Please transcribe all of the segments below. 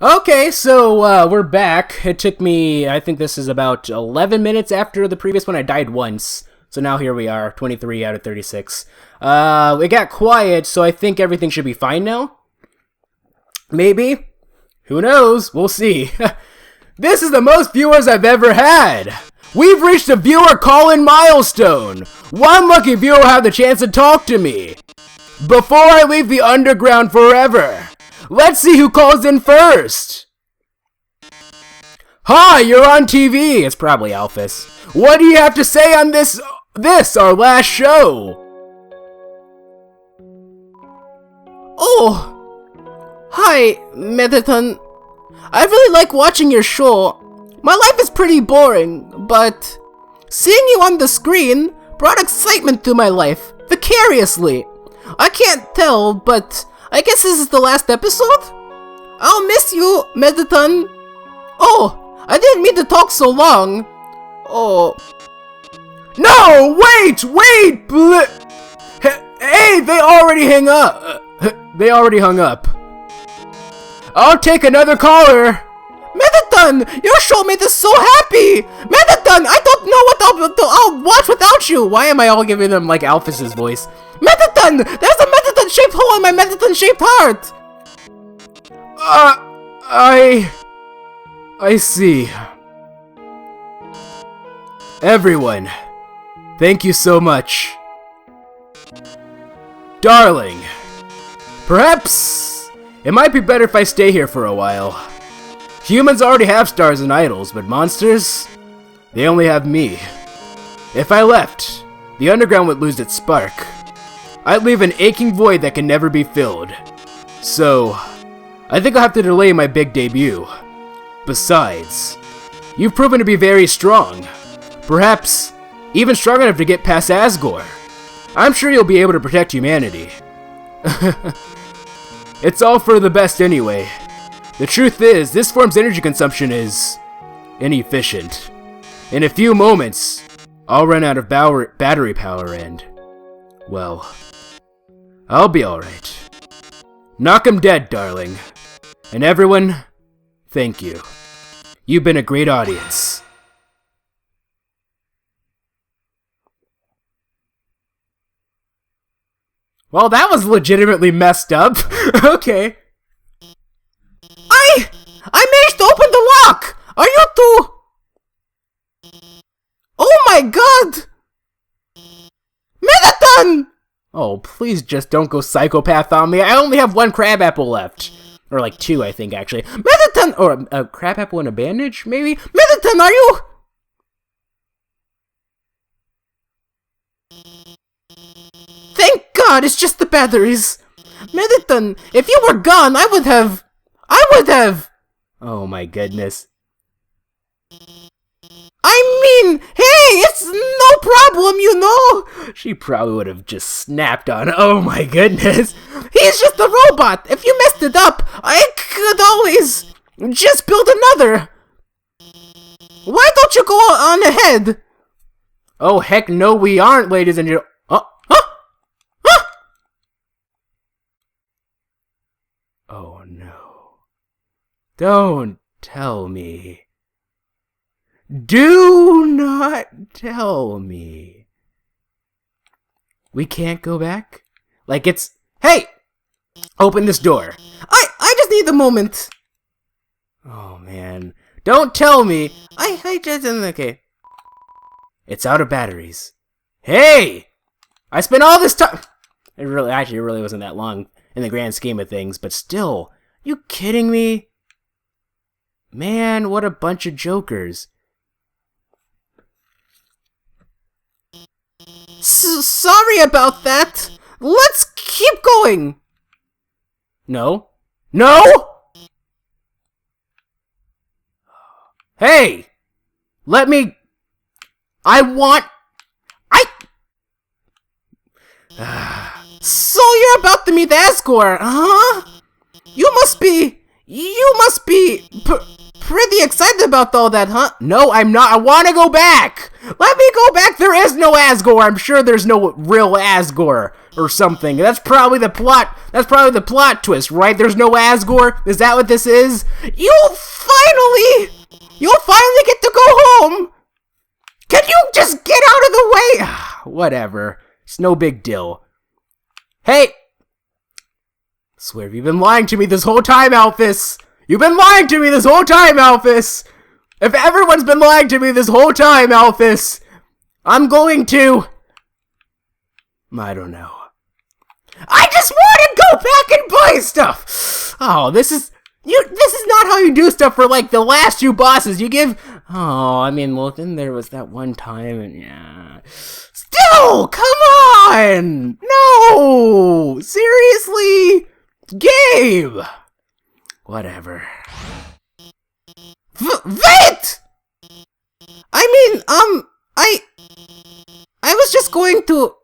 Okay, so we're back. It took me, I think this is about 11 minutes after the previous one. I died once. So now here we are, 23 out of 36. It got quiet, so I think everything should be fine now. Maybe. Who knows? We'll see. This is the most viewers I've ever had. We've reached a viewer call-in milestone. One lucky viewer will have the chance to talk to me before I leave the underground forever. Let's see who calls in first. Hi, you're on TV. It's probably Alphys. What do you have to say on this, our last show? Oh, hi, Megaton. I really like watching your show. My life is pretty boring, but seeing you on the screen brought excitement to my life, vicariously. I can't tell, but I guess this is the last episode? I'll miss you, Megaton. Oh, I didn't mean to talk so long. Oh. No, wait! Hey, they already hung up. They hung up. I'll take another caller. Megaton, your show made us so happy. Megaton, I don't know what I'll watch without you. Why am I all giving them like Alphys' voice? Megaton, there's a Megaton-shaped hole in my Megaton-shaped heart. I see. Everyone, thank you so much. Darling, perhaps it might be better if I stay here for a while. Humans already have stars and idols, but monsters, they only have me. If I left, the underground would lose its spark. I'd leave an aching void that can never be filled. So, I think I'll have to delay my big debut. Besides, you've proven to be very strong. Perhaps even strong enough to get past Asgore. I'm sure you'll be able to protect humanity. It's all for the best anyway. The truth is, this form's energy consumption is inefficient. In a few moments, I'll run out of battery power and, well, I'll be alright. Knock 'em dead, darling. And everyone, thank you. You've been a great audience. Well, that was legitimately messed up. Okay. I managed to open the lock! Are you two? Oh my god! Megaton! Oh, please just don't go psychopath on me. I only have one crab apple left. Or like two, I think, actually. Megaton! Or a crab apple and a bandage, maybe? Megaton, are you? Thank god, it's just the batteries. Megaton, if you were gone, I would have... Oh my goodness. I mean, hey, it's no problem, you know. She probably would have just snapped on. Oh my goodness. He's just a robot. If you messed it up, I could always just build another. Why don't you go on ahead? Oh heck no, we aren't, ladies and gentlemen. Oh no. Don't tell me. Do not tell me. We can't go back? Like it's... Hey! Open this door. I just need a moment. Oh man. Don't tell me. I just... Okay. It's out of batteries. Hey! I spent all this time... It really wasn't that long in the grand scheme of things, but still. You kidding me? Man, what a bunch of jokers. Sorry about that. Let's keep going. No. No! Hey! Let me... So you're about to meet Asgore, huh? You must be pretty excited about all that, huh? No, I'm not. I want to go back. Let me go back. There is no Asgore. I'm sure there's no real Asgore. or something. That's probably the plot. That's probably the plot twist, right? There's no Asgore. Is that what this is? You'll finally get to go home. Can you just get out of the way? Whatever. It's no big deal. Hey! Swear you've been lying to me this whole time, Alphys. You've been lying to me this whole time, Alphys. If everyone's been lying to me this whole time, Alphys, I'm going to... I don't know. I just want to go back and buy stuff! Oh, this is not how you do stuff for, like, the last 2 bosses. You give... Oh, I mean, well, then there was that one time, and yeah... Still! Come on! No! Seriously? Game! Whatever. Wait! I mean, I was just going to,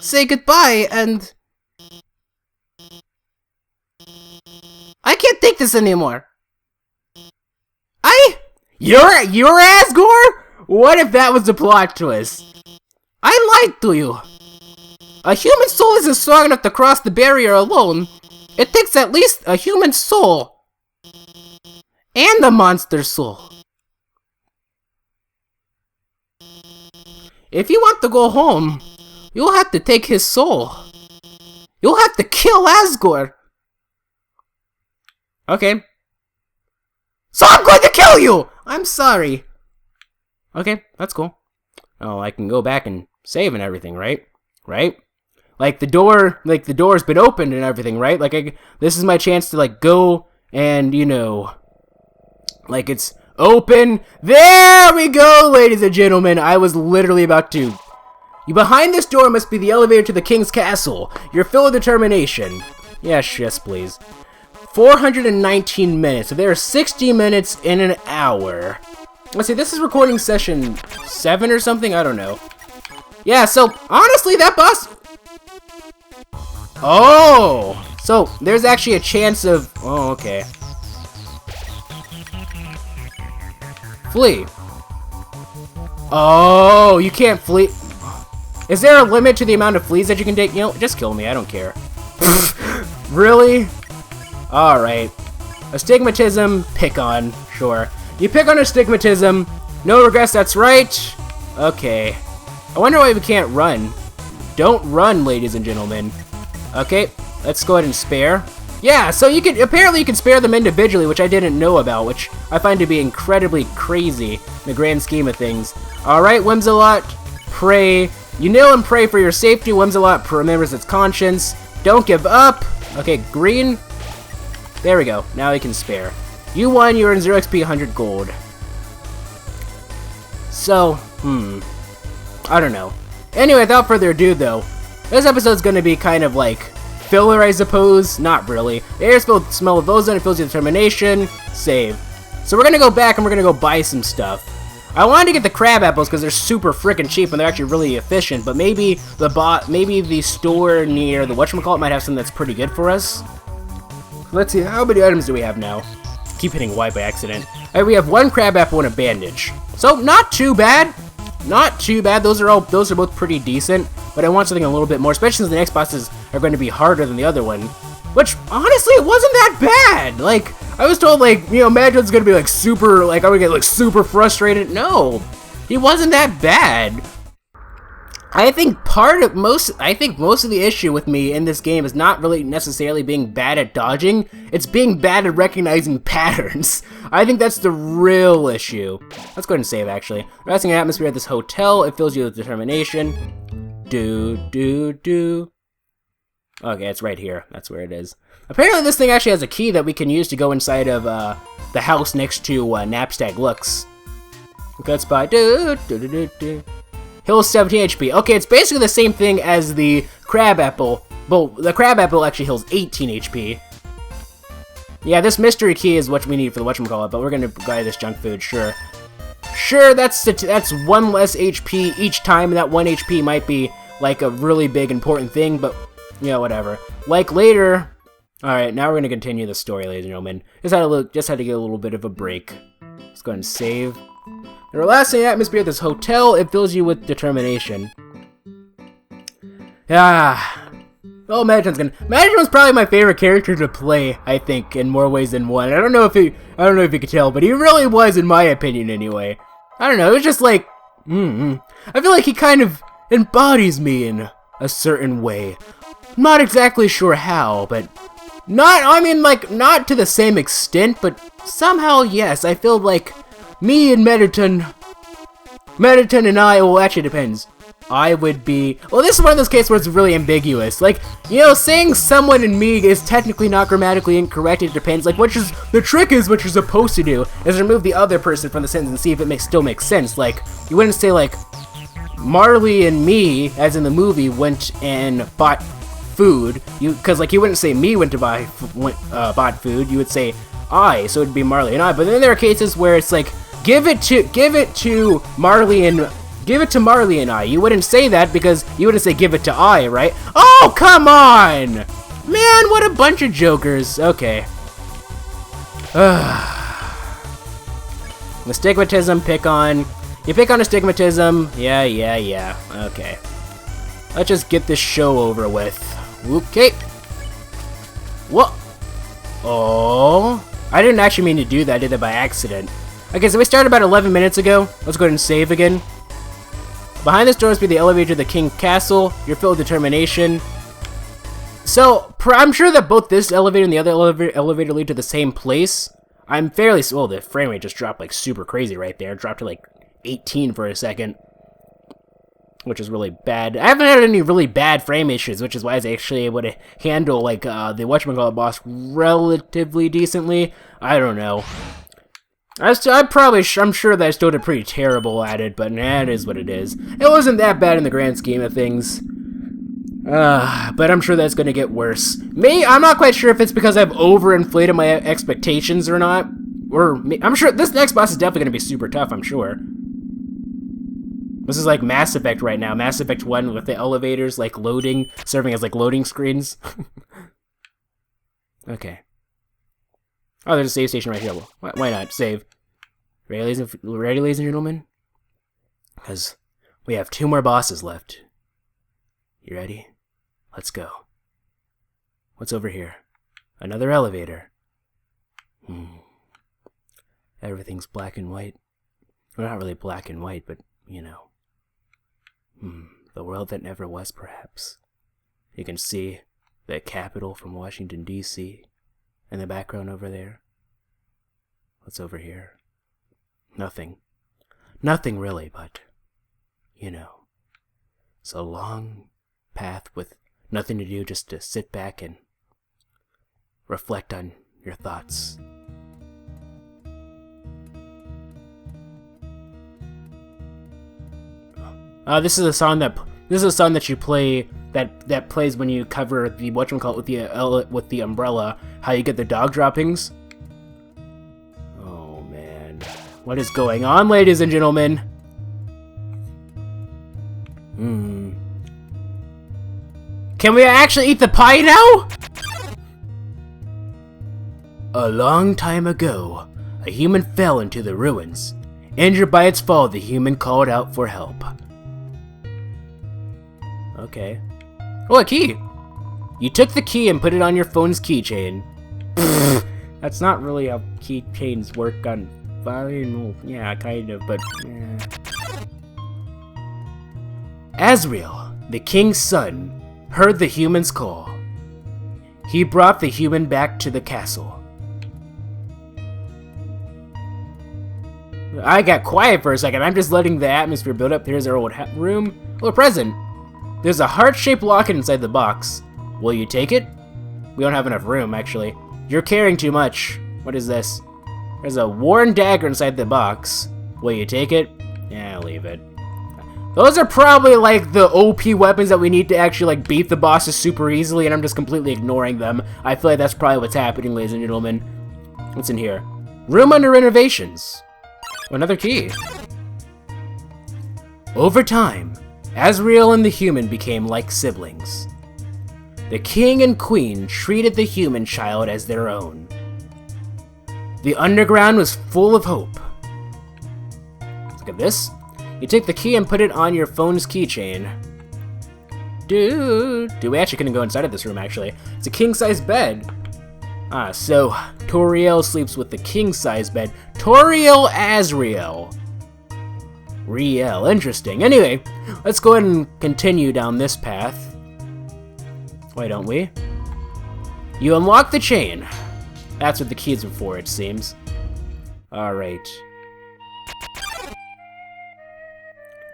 say goodbye, and... I can't take this anymore. You're Asgore? What if that was the plot twist? I lied to you. A human soul isn't strong enough to cross the barrier alone. It takes at least a human soul. And a monster soul. If you want to go home, you'll have to take his soul. You'll have to kill Asgore. Okay. So I'm going to kill you! I'm sorry. Okay, that's cool. Oh, I can go back and save and everything, right? Right? Like the door's been opened and everything, right? Like this is my chance to like go and, you know, like it's open. There we go, ladies and gentlemen. I was literally about to. Behind this door must be the elevator to the king's castle. You're filled with determination. Yes, please. 419 minutes. So there are 60 minutes in an hour. Let's see, this is recording session 7 or something? I don't know. Yeah, so, honestly, that boss... Oh! So, there's actually a chance of... Oh, okay. Flee. Oh, you can't flee... Is there a limit to the amount of fleas that you can take? You know, just kill me, I don't care. Really? Alright. Astigmatism, pick on, sure. You pick on astigmatism, no regrets, that's right. Okay. I wonder why we can't run. Don't run, ladies and gentlemen. Okay, let's go ahead and spare. Yeah, so you can, apparently you can spare them individually, which I didn't know about, which I find to be incredibly crazy in the grand scheme of things. Alright, Whimsalot, pray. You kneel and pray for your safety. Whimsalot remembers its conscience. Don't give up. Okay, green. There we go. Now you can spare. You won. You earn 0 XP, 100 gold. So, I don't know. Anyway, without further ado, though, this episode's gonna be kind of like filler, I suppose. Not really. The air's filled with the smell of ozone. It fills with determination. Save. So we're gonna go back and we're gonna go buy some stuff. I wanted to get the crab apples because they're super freaking cheap and they're actually really efficient. But maybe the store near the whatchamacallit might have something that's pretty good for us. Let's see, how many items do we have now? Keep hitting Y by accident. Alright, we have 1 crab apple and a bandage. So, not too bad. Not too bad. Those are both pretty decent. But I want something a little bit more, especially since the next bosses are going to be harder than the other one. Which, honestly, it wasn't that bad. Like, I was told, like, you know, Madron's going to be, like, super, like, I would get, like, super frustrated. No, he wasn't that bad. I think most of the issue with me in this game is not really necessarily being bad at dodging, it's being bad at recognizing patterns. I think that's the real issue. Let's go ahead and save, actually. Resting atmosphere at this hotel, it fills you with determination. Okay, it's right here. That's where it is. Apparently this thing actually has a key that we can use to go inside of the house next to Napstag Lux. Good spot. Heals 17 HP. Okay, it's basically the same thing as the crab apple. But the crab apple actually heals 18 HP. Yeah, this mystery key is what we need for the whatchamacallit, but we're gonna buy this junk food, sure. Sure, that's 1 less HP each time, and that 1 HP might be, like, a really big important thing, but, yeah, whatever. Like, later... Alright, now we're gonna continue the story, ladies and gentlemen. Just had to get a little bit of a break. Let's go ahead and save. The relaxing atmosphere of this hotel, it fills you with determination. Oh, Megaton's probably my favorite character to play, I think, in more ways than one. I don't know if you could tell, but he really was, in my opinion, anyway. I don't know, it was just like, I feel like he kind of embodies me in a certain way. Not exactly sure how, but not to the same extent, but somehow, yes, I feel like me and Megaton and I, well, actually it depends. I would be, well, this is one of those cases where it's really ambiguous. Like, you know, saying someone and me is technically not grammatically incorrect. It depends. Like, what you're supposed to do is remove the other person from the sentence and see if it still makes sense. Like, you wouldn't say, like, Marley and me, as in the movie, went and bought food. Because, like, you wouldn't say me went to bought food. You would say I, so it'd be Marley and I. But then there are cases where it's like, give it to Marley and I. You wouldn't say that because you wouldn't say give it to I, right? Oh, come on! Man, what a bunch of jokers. Okay. Astigmatism, pick on. You pick on astigmatism. Yeah. Okay. Let's just get this show over with. Okay. What? Oh. I didn't actually mean to do that. I did that by accident. Okay, so we started about 11 minutes ago. Let's go ahead and save again. Behind this door must be the elevator to the King Castle. You're filled with determination. So, I'm sure that both this elevator and the other elevator lead to the same place. I'm fairly... Well, the frame rate just dropped like super crazy right there. It dropped to like 18 for a second. Which is really bad. I haven't had any really bad frame issues, which is why I was actually able to handle like the whatchamacallit boss relatively decently. I don't know. I'm sure that I still did pretty terrible at it, but nah, it is what it is. It wasn't that bad in the grand scheme of things. But I'm sure that's gonna get worse. I'm not quite sure if it's because I've overinflated my expectations or not. I'm sure this next boss is definitely gonna be super tough, I'm sure. This is like Mass Effect right now. Mass Effect 1 with the elevators, like, serving as, like, loading screens. Okay. Oh, there's a save station right here. Well, why not? Save. Ready, ladies and gentlemen? Because we have 2 more bosses left. You ready? Let's go. What's over here? Another elevator. Everything's black and white. Well, not really black and white, but, you know. The world that never was, perhaps. You can see the Capitol from Washington, D.C. in the background over there. What's over here? Nothing. Nothing really, but, you know. It's a long path with nothing to do, just to sit back and reflect on your thoughts. This is a song that you play that plays when you cover the whatchamacallit with the umbrella. How you get the dog droppings. Oh man, what is going on, ladies and gentlemen? Can we actually eat the pie now? A long time ago, a human fell into the ruins. Injured by its fall, the human called out for help. Okay. Oh, a key! You took the key and put it on your phone's keychain. That's not really how keychains work on... Yeah, kind of, but... Azrael, the king's son, heard the human's call. He brought the human back to the castle. I got quiet for a second. I'm just letting the atmosphere build up. Here's our old room. Oh, a present. There's a heart-shaped locket inside the box. Will you take it? We don't have enough room, actually. You're carrying too much. What is this? There's a worn dagger inside the box. Will you take it? Yeah, leave it. Those are probably, like, the OP weapons that we need to actually, like, beat the bosses super easily, and I'm just completely ignoring them. I feel like that's probably what's happening, ladies and gentlemen. What's in here? Room under renovations. Another key. Over time, Azrael and the human became like siblings. The king and queen treated the human child as their own. The underground was full of hope. Look at this. You take the key and put it on your phone's keychain. We actually couldn't go inside of this room, actually. It's a king-size bed. So Toriel sleeps with the king-size bed. Toriel Asriel. Riel, interesting. Anyway, let's go ahead and continue down this path. Why don't we? You unlock the chain. That's what the keys are for, it seems. Alright.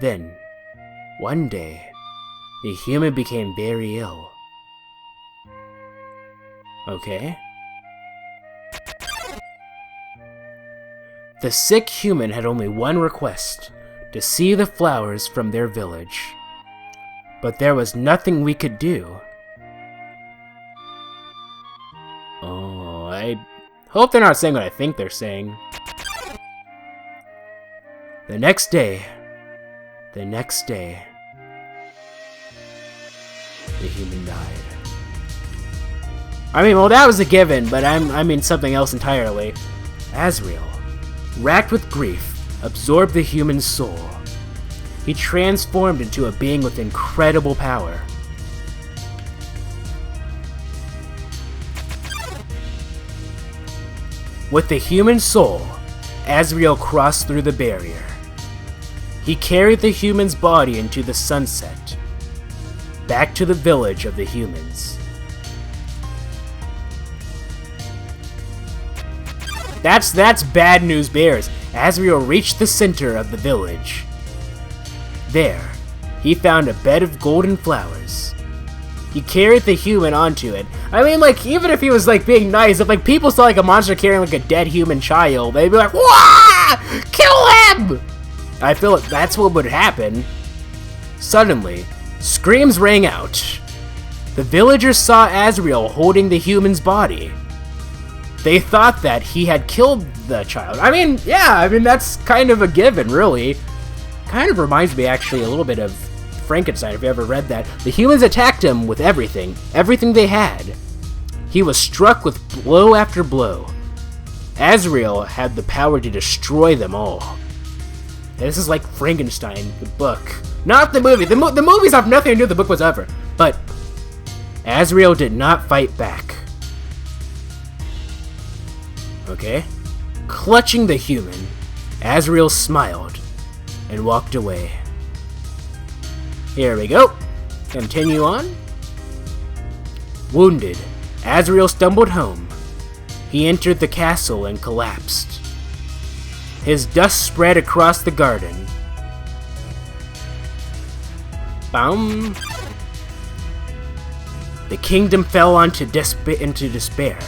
Then, one day, the human became very ill. Okay. The sick human had only one request, to see the flowers from their village. But there was nothing we could do. Oh, I hope they're not saying what I think they're saying. The next day, the human died. I mean, well, that was a given, but I mean something else entirely. Asriel, racked with grief, absorbed the human soul. He transformed into a being with incredible power. With the human soul, Asriel crossed through the barrier. He carried the human's body into the sunset, back to the village of the humans. That's bad news bears. Asriel reached the center of the village. There, he found a bed of golden flowers. He carried the human onto it. I mean, like, even if he was, like, being nice, if, like, people saw, like, a monster carrying, like, a dead human child, they'd be like, "Wah! Kill him!" I feel like that's what would happen. Suddenly, screams rang out. The villagers saw Asriel holding the human's body. They thought that he had killed the child. I mean, yeah, that's kind of a given, really. Kind of reminds me, actually, a little bit of Frankenstein, if you ever read that. The humans attacked him with everything they had. He was struck with blow after blow. Asriel had the power to destroy them all. This is like Frankenstein, the book. Not the movie. The movies have nothing to do with the book whatsoever. But Asriel did not fight back. Okay? Clutching the human, Asriel smiled and walked away. Here we go. Continue on. Wounded, Asriel stumbled home. He entered the castle and collapsed. His dust spread across the garden. Boom. The kingdom fell into despair.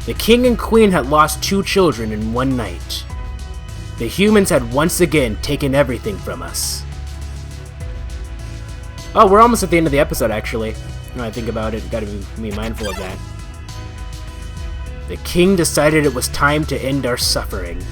The king and queen had lost 2 children in one night. The humans had once again taken everything from us. Oh, we're almost at the end of the episode, actually. When I think about it, gotta be mindful of that. The king decided it was time to end our suffering.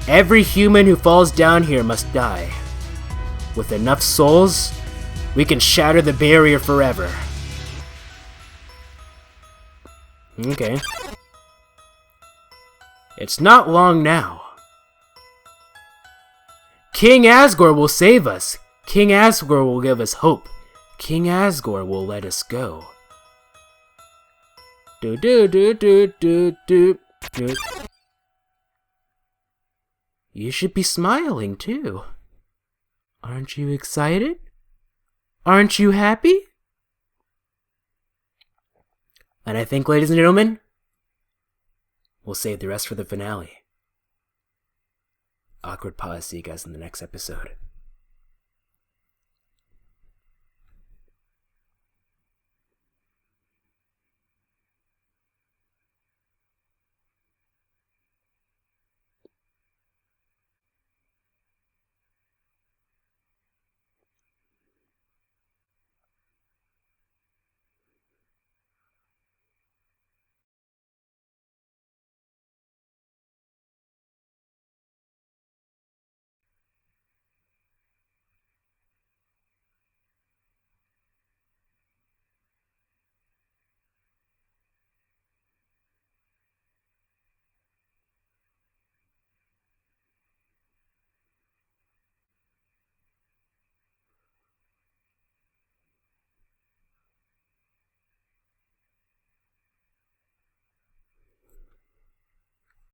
Every human who falls down here must die. With enough souls, we can shatter the barrier forever. Okay. It's not long now. King Asgore will save us. King Asgore will give us hope. King Asgore will let us go. Do do do do do do do. You should be smiling too. Aren't you excited? Aren't you happy? And I think, ladies and gentlemen, we'll save the rest for the finale. Awkward pause. See you guys in the next episode.